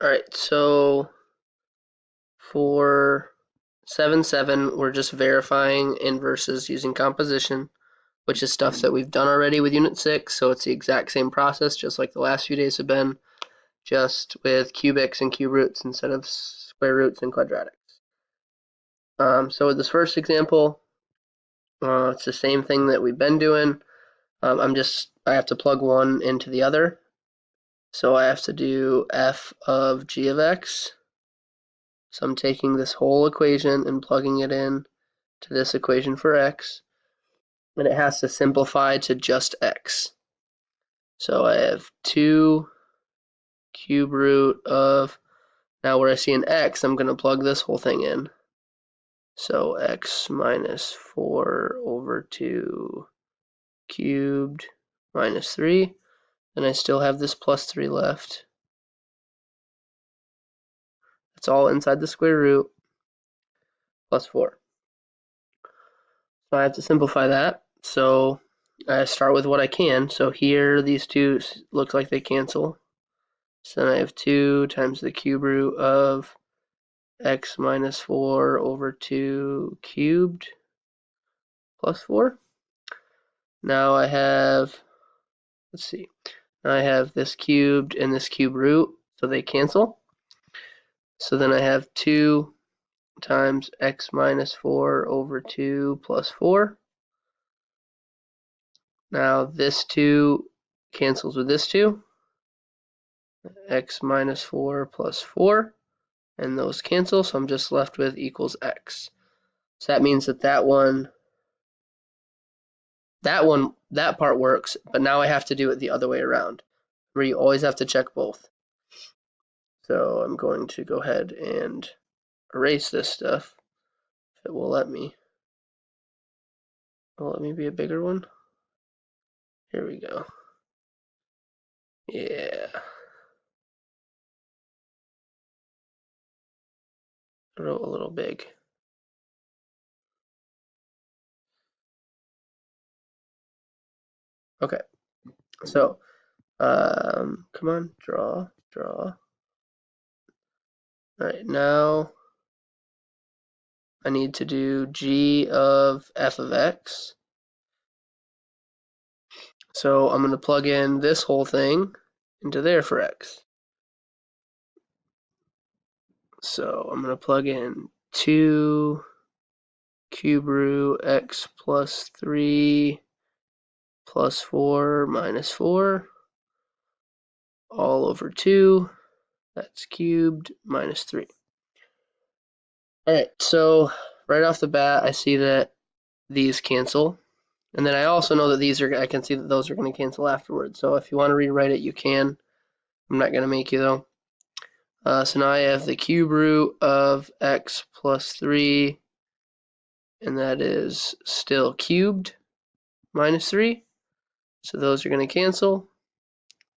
Alright, so for 7-7, we're just verifying inverses using composition, which is stuff that we've done already with Unit 6, so it's the exact same process, just like the last few days have been, just with cubics and cube roots instead of square roots and quadratics. So with this first example, it's the same thing that we've been doing. I have to plug one into the other. So I have to do f of g of x. So I'm taking this whole equation and plugging it in to this equation for x. And it has to simplify to just x. So I have 2 cube root of, now where I see an x, I'm going to plug this whole thing in. So x minus 4 over 2 cubed minus 3. And I still have this plus 3 left. It's all inside the square root, plus 4. So I have to simplify that. So I start with what I can. So here, these two look like they cancel. So then I have 2 times the cube root of x minus 4 over 2 cubed plus 4. Now I have, let's see, now I have this cubed and this cube root, so they cancel. So then I have 2 times x minus 4 over 2 plus 4. Now this 2 cancels with this 2. X minus 4 plus 4. And those cancel, so I'm just left with equals x. So that means that that part works, but now I have to do it the other way around, where you always have to check both. So I'm going to go ahead and erase this stuff. If it will let me. Will let me be a bigger one? Here we go. Yeah. I wrote a little big. Okay. So, come on, draw. All right, now I need to do g of f of x. So I'm going to plug in this whole thing into there for x. So I'm going to plug in 2 cube root x plus 3 plus 4 minus 4 all over 2. That's cubed minus 3. Alright, so right off the bat, I see that these cancel. And then I also know that I can see that those are going to cancel afterwards. So if you want to rewrite it, you can. I'm not going to make you though. So now I have the cube root of x plus 3, and that is still cubed minus 3. So those are going to cancel.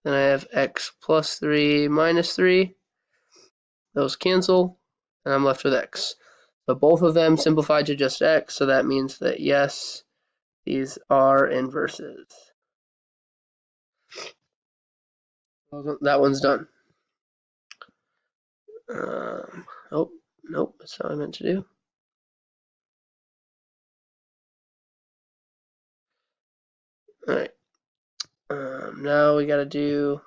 Then I have x plus 3 minus 3. Those cancel, and I'm left with x. So both of them simplified to just x, so that means that yes, these are inverses. That one's done. Oh, nope, that's not what I meant to do. Alright, now we gotta do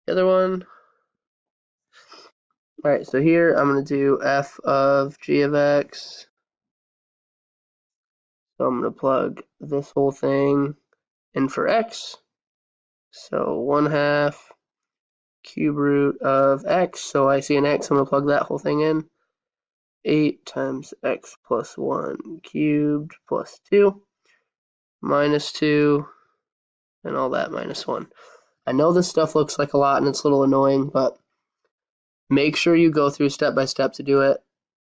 the other one. Alright, so here I'm gonna do f of g of x. So I'm gonna plug this whole thing in for x. So 1/2 cube root of x. So I see an x, I'm gonna plug that whole thing in. 8 times x plus 1 cubed plus 2 minus 2 and all that minus 1. I know this stuff looks like a lot and it's a little annoying, but make sure you go through step by step to do it.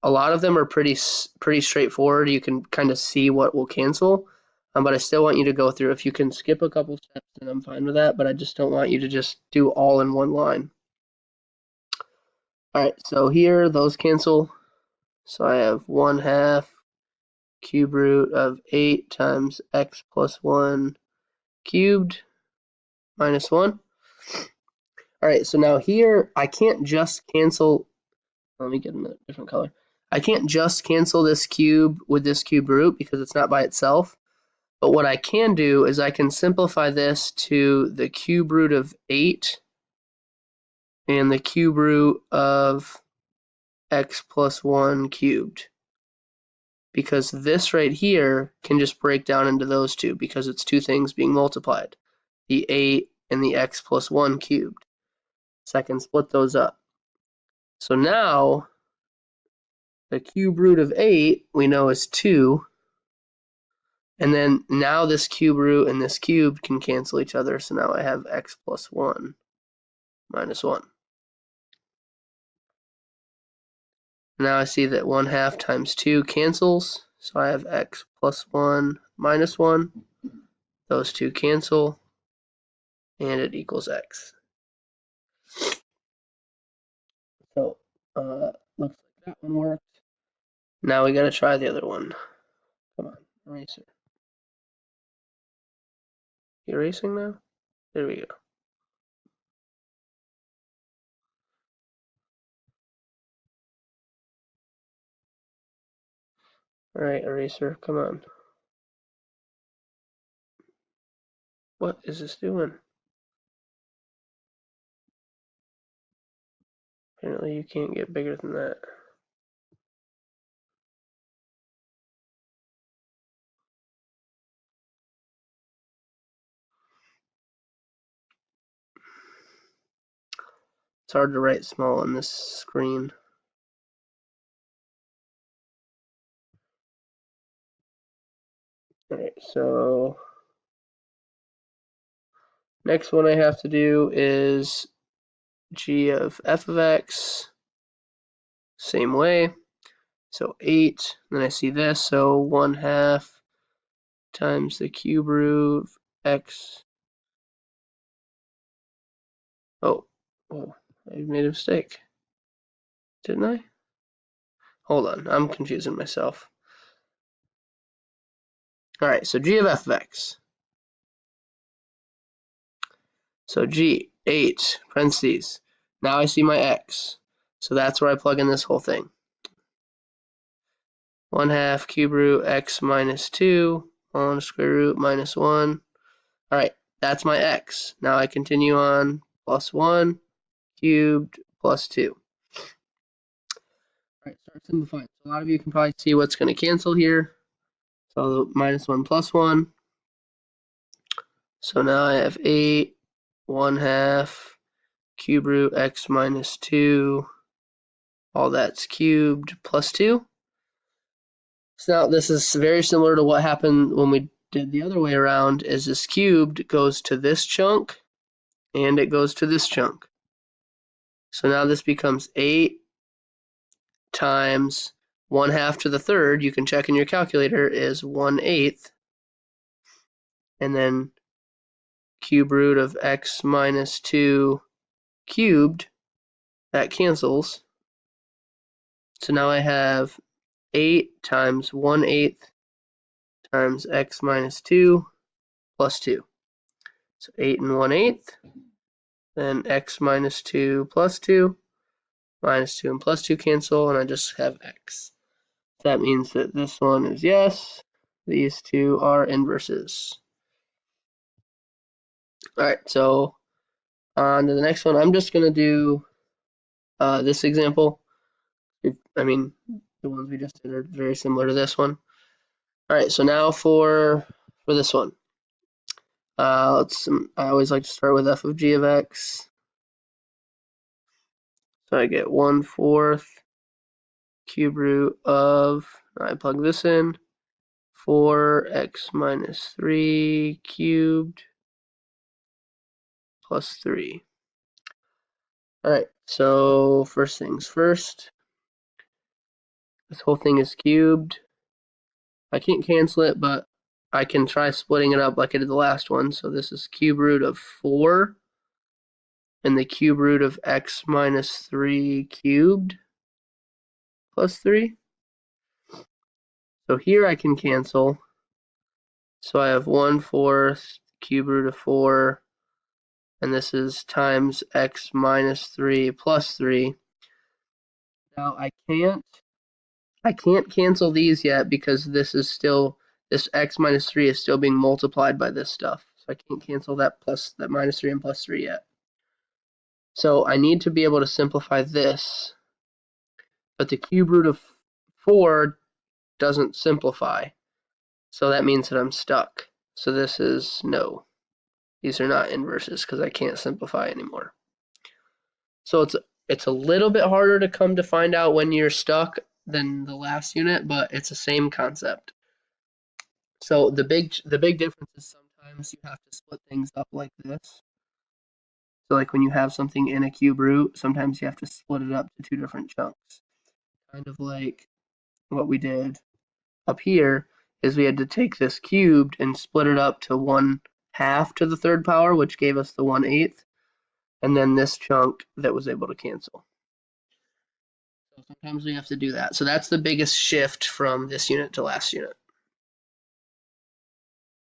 A lot of them are pretty straightforward. You can kind of see what will cancel, but I still want you to go through. If you can skip a couple steps, then I'm fine with that, but I just don't want you to just do all in one line. All right, so here those cancel. So I have 1/2 cube root of 8 times x plus 1 cubed minus 1. All right, so now here I can't just cancel. Let me get a different color. I can't just cancel this cube with this cube root because it's not by itself. But what I can do is I can simplify this to the cube root of 8 and the cube root of x plus 1 cubed. Because this right here can just break down into those two because it's two things being multiplied, the 8 and the x plus 1 cubed. So I can split those up. So now the cube root of 8 we know is 2. And then now this cube root and this cube can cancel each other. So now I have x plus 1 minus 1. Now I see that 1/2 times 2 cancels. So I have x plus 1 minus 1. Those two cancel. And it equals x. So looks like that one worked. Now we got to try the other one. Come on, eraser. Erasing now? There we go. Alright, eraser, come on. What is this doing? Apparently you can't get bigger than that. It's hard to write small on this screen. Alright, so next one I have to do is g of f of x. Same way. So 8, then I see this, so 1/2 times the cube root of x. Oh, I made a mistake. Didn't I? Hold on, I'm confusing myself. Alright, so g of f of x. So g, 8, parentheses. Now I see my x. So that's where I plug in this whole thing. 1/2 cube root x minus 2 on square root minus 1. Alright, that's my x. Now I continue on plus 1 cubed plus 2. Alright, start simplifying. So a lot of you can probably see what's going to cancel here. So minus 1 plus 1. So now I have 8, 1/2 cube root x minus 2. All that's cubed plus 2. So now this is very similar to what happened when we did the other way around, is this cubed goes to this chunk and it goes to this chunk. So now this becomes 8 times 1/2 to the third, you can check in your calculator, is 1/8. And then cube root of x minus 2 cubed, that cancels. So now I have 8 times 1/8 times x minus 2 plus 2. So 8 and 1/8, then x minus 2 plus 2, minus 2 and plus 2 cancel, and I just have x. So that means that this one is yes, these two are inverses. Alright, so on to the next one. I'm just going to do this example. I mean, the ones we just did are very similar to this one. Alright, so now for this one. I always like to start with f of g of x. So I get 1/4 cube root of, I plug this in, 4x minus 3 cubed plus 3. Alright, so first things first. This whole thing is cubed. I can't cancel it, but I can try splitting it up like I did the last one. So this is cube root of 4 and the cube root of x minus 3 cubed plus 3. So here I can cancel. So I have 1/4 cube root of 4 and this is times x minus 3 plus 3. Now I can't cancel these yet because this x minus 3 is still being multiplied by this stuff. So I can't cancel that minus 3 and plus 3 yet. So I need to be able to simplify this, but the cube root of 4 doesn't simplify. So that means that I'm stuck. So this is no. These are not inverses because I can't simplify anymore. So it's a little bit harder to come to find out when you're stuck than the last unit, but it's the same concept. So the big difference is sometimes you have to split things up like this. So like when you have something in a cube root, sometimes you have to split it up to two different chunks. Kind of like what we did up here is we had to take this cubed and split it up to 1/2 to the third power, which gave us the 1/8, and then this chunk that was able to cancel. So sometimes we have to do that. So that's the biggest shift from this unit to last unit.